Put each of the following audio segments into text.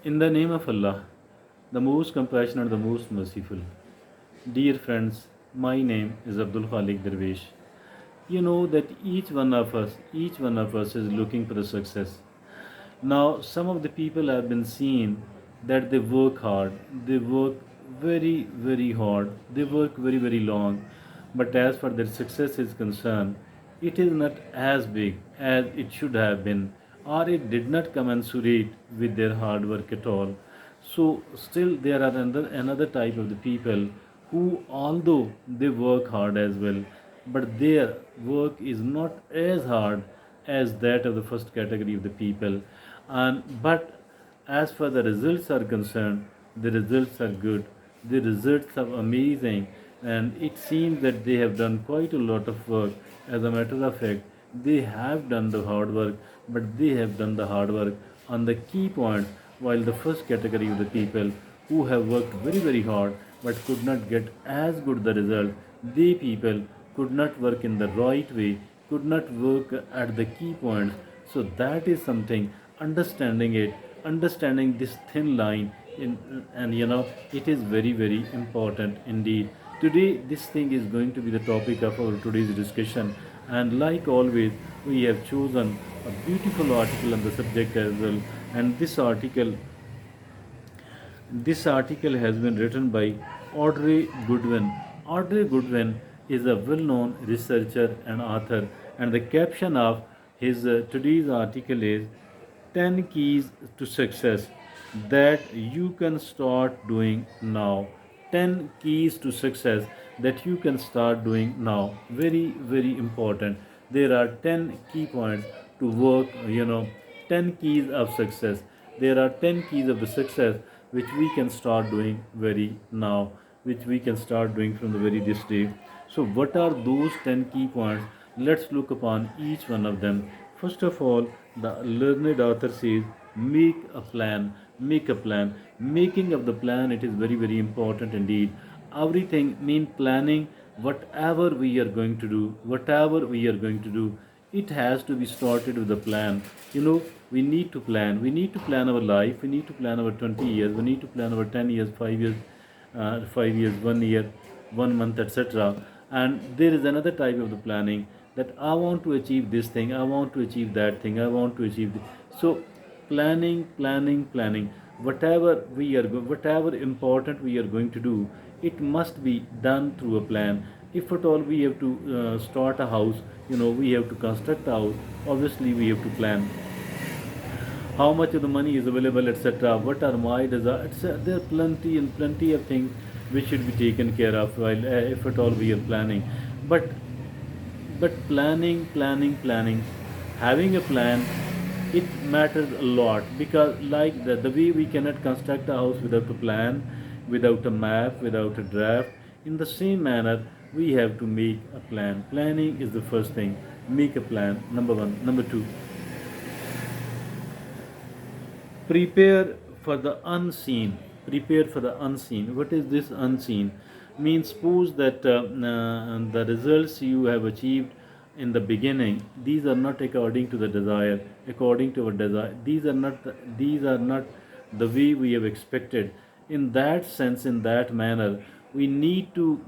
In the name of Allah, the most compassionate, the most merciful. Dear friends, my name is Abdul Khalik Darwish. You know that each one of us is looking for the success. Now, some of the people have been seen that they work hard, they work very, very hard, they work very, very long, but as far their success is concerned, it is not as big as it should have been, or it did not commensurate with their hard work at all. So, still, there are another type of the people who, although they work hard as well, but their work is not as hard as that of the first category of the people. And but as far the results are concerned, the results are good, the results are amazing, and it seems that they have done quite a lot of work. As a matter of fact, they have done the hard work, but they have done the hard work on the key points, while the first category of the people who have worked very, very hard but could not get as good the result, they people could not work in the right way, could not work at the key points. So that is something, understanding it, understanding this thin line and it is very, very important indeed. Today this thing is going to be the topic of our today's discussion, and like always we have chosen a beautiful article on the subject as well. And this article has been written by Audrey Goodwin. Audrey Goodwin is a well known researcher and author, and the caption of his today's article is 10 Keys to Success that you can start doing now. 10 keys to success that you can start doing now. Very, very important. There are 10 key points to work, 10 keys of success. There are 10 keys of the success which we can start doing very now, which we can start doing from the very this day. So, what are those 10 key points? Let's look upon each one of them. First of all, the learned author says, make a plan. Make a plan. Making of the plan, it is very, very important indeed. Everything mean planning. Whatever we are going to do, it has to be started with a plan. We need to plan. We need to plan our life. We need to plan our 20 years. We need to plan our 10 years, 5 years, 5 years, 1 year, 1 month, etc. And there is another type of the planning, that I want to achieve this thing, I want to achieve that thing, I want to achieve this. So planning, planning, planning. Whatever important we are going to do, it must be done through a plan. If at all we have to start a house, we have to construct a house. Obviously, we have to plan how much of the money is available, etc. What are my desires? There are plenty of things which should be taken care of while if at all we are planning. But planning, having a plan, it matters a lot, because like the way we cannot construct a house without a plan, without a map, without a draft. In the same manner, we have to make a plan. Planning is the first thing. Make a plan. Number one. Number two, prepare for the unseen. Prepare for the unseen. What is this unseen? Means suppose that the results you have achieved in the beginning, these are not according to the desire, according to our desire. These are not the way we have expected. In that sense, in that manner, we need to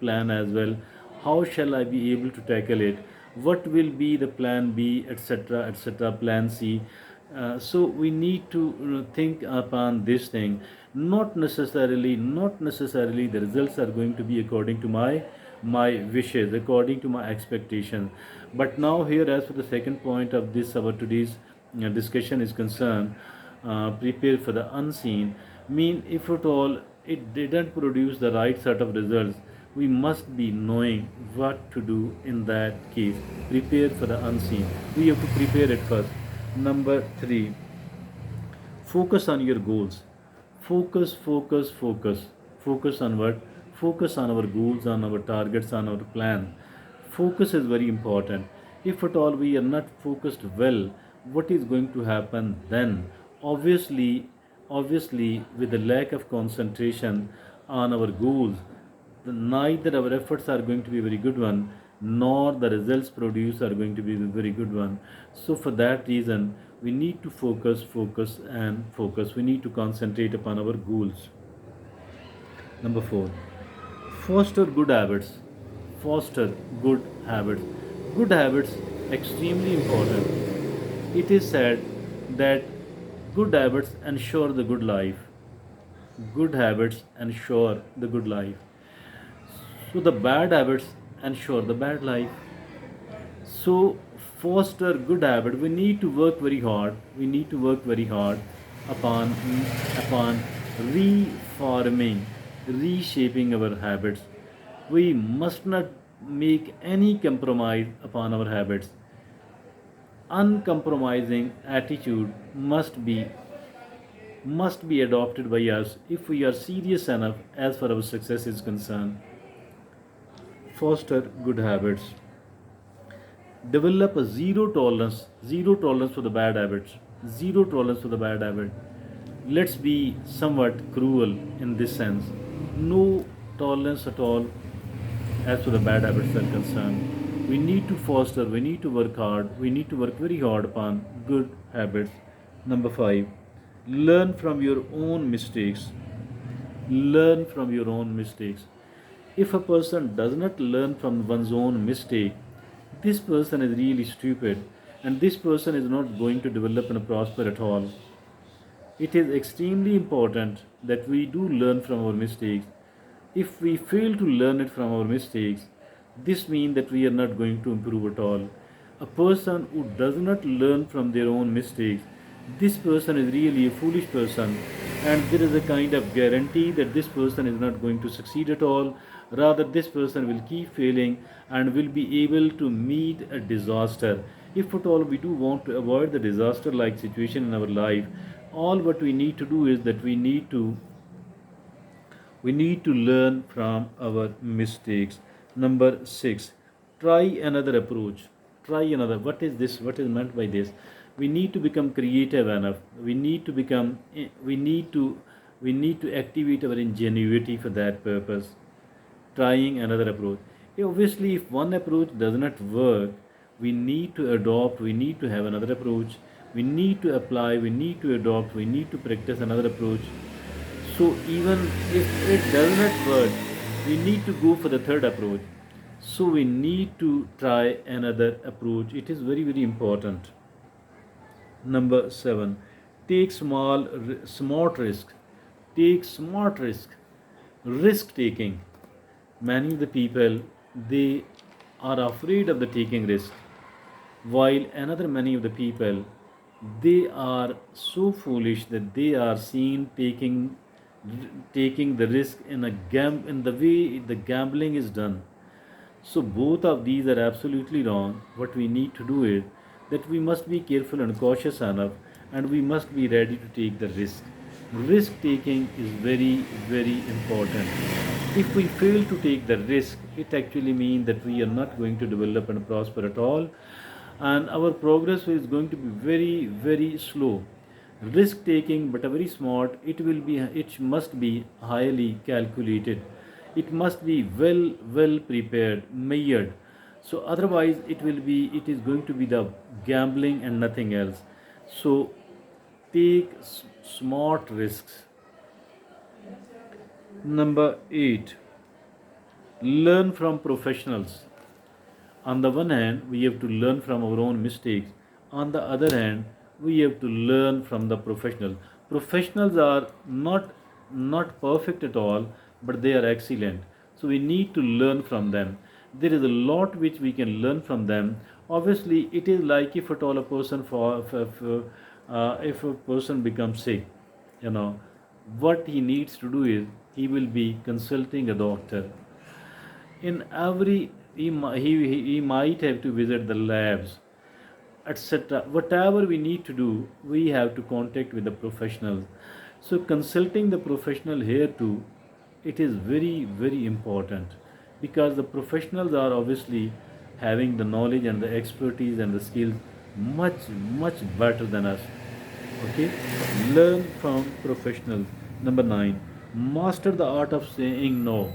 plan as well. How shall I be able to tackle it? What will be the plan B, etc., etc., plan C? So we need to think upon this thing. Not necessarily the results are going to be according to my wishes, according to my expectations. But now here, as for the second point of this our today's discussion is concerned, prepare for the unseen. Mean, if at all it didn't produce the right set of results, we must be knowing what to do in that case. Prepare for the unseen. We have to prepare it first. Number three, focus on your goals. Focus on what? Focus on our goals, on our targets, on our plan. Focus is very important. If at all we are not focused well, what is going to happen then? Obviously, with the lack of concentration on our goals, neither our efforts are going to be a very good one, nor the results produced are going to be a very good one. So for that reason, We need to focus, and focus. We need to concentrate upon our goals. Number 4, foster good habits. Foster good habits. Good habits extremely important. It is said that good habits ensure the good life. Good habits ensure the good life. So the bad habits ensure the bad life. So foster good habit. We need to work very hard. We need to work very hard upon upon reforming, reshaping our habits. We must not make any compromise upon our habits. Uncompromising attitude must be adopted by us if we are serious enough as far our success is concerned. Foster good habits. Develop a zero tolerance for the bad habits. Zero tolerance for the bad habit. Let's be somewhat cruel in this sense. No tolerance at all as for the bad habits are concerned. We need to foster, we need to work hard, we need to work very hard upon good habits. Number 5, learn from your own mistakes. Learn from your own mistakes. If a person does not learn from one's own mistake, this person is really stupid, and this person is not going to develop and prosper at all. It is extremely important that we do learn from our mistakes. If we fail to learn it from our mistakes, this means that we are not going to improve at all. A person who does not learn from their own mistakes, this person is really a foolish person, and there is a kind of guarantee that this person is not going to succeed at all. Rather, this person will keep failing and will be able to meet a disaster. If at all we do want to avoid the disaster like situation in our life, all what we need to do is that we need to learn from our mistakes. Number 6, try another approach. Try another. What is this? What is meant by this? We need to become creative enough. We need to activate our ingenuity for that purpose. Trying another approach. Obviously, if one approach does not work, we need to adopt, we need to have another approach, we need to apply, we need to adopt, we need to practice another approach. So even if it does not work, we need to go for the third approach. So we need to try another approach. It is very, very important. Number 7, take smart risk. Take smart risk. Risk taking. Many of the people, they are afraid of the taking risk, while another many of the people, they are so foolish that they are seen taking the risk in the way the gambling is done. So both of these are absolutely wrong. What we need to do is that we must be careful and cautious enough, and we must be ready to take the risk. Risk taking is very, very important. If we fail to take the risk, it actually means that we are not going to develop and prosper at all, and our progress is going to be very, very slow. Risk taking, but a very smart. It must be highly calculated. It must be well prepared, measured. So otherwise, it is going to be the gambling and nothing else. So take smart risks. Number 8, learn from professionals. On the one hand, we have to learn from our own mistakes. On the other hand, we have to learn from the professionals. Professionals are not perfect at all, but they are excellent. So we need to learn from them. There is a lot which we can learn from them. Obviously, it is like if at all a person if a person becomes sick, you know, what he needs to do is he will be consulting a doctor. In every he might have to visit the labs, etc. Whatever we need to do, we have to contact with the professionals. So consulting the professional here too, it is very, very important, because the professionals are obviously having the knowledge and the expertise and the skills much better than us. Okay, learn from professionals. Number 9, master the art of saying no.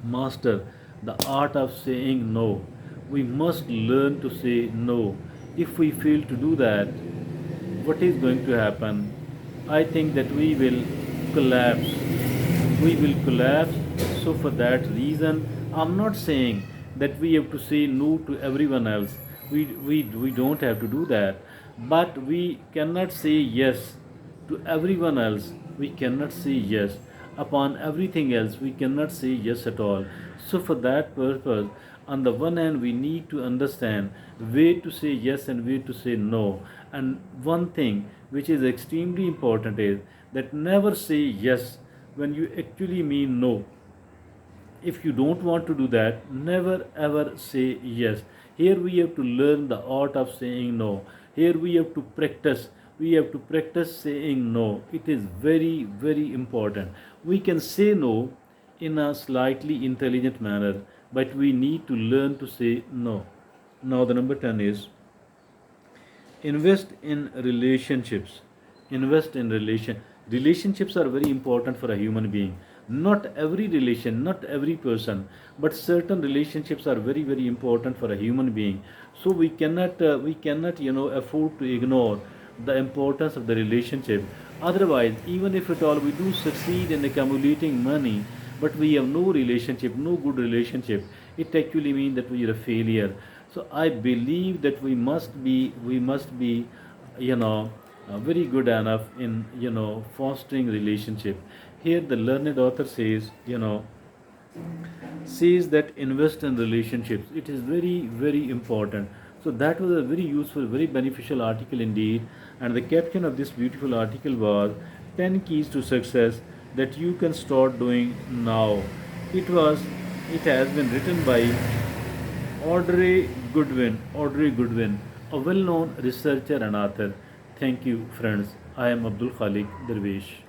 Master the art of saying no. We must learn to say no. If we fail to do that, what is going to happen? I think that we will collapse. We will collapse. So, for that reason, I'm not saying that we have to say no to everyone else. We don't have to do that. But we cannot say yes to everyone else. We cannot say yes. Upon everything else, we cannot say yes at all. So, for that purpose, on the one hand, we need to understand where to say yes and where to say no. And one thing which is extremely important is that never say yes when you actually mean no. If you don't want to do that, never ever say yes. Here we have to learn the art of saying no. Here we have to practice saying no. It is very, very important. We can say no in a slightly intelligent manner, but we need to learn to say no. Now the number 10 is invest in relationships. Relationships are very important for a human being. Not every relation, not every person, but certain relationships are very, very important for a human being. So we cannot afford to ignore the importance of the relationship. Otherwise, even if at all we do succeed in accumulating money, but we have no relationship, no good relationship, it actually means that we are a failure. So I believe that we must be very good enough in fostering relationship. Here the learned author says that invest in relationships. It is very, very important. So that was a very useful, very beneficial article indeed. And the caption of this beautiful article was 10 keys to success that you can start doing now. It has been written by Audrey Goodwin, a well-known researcher and author. Thank you, friends. I am Abdul Khalik Darwish.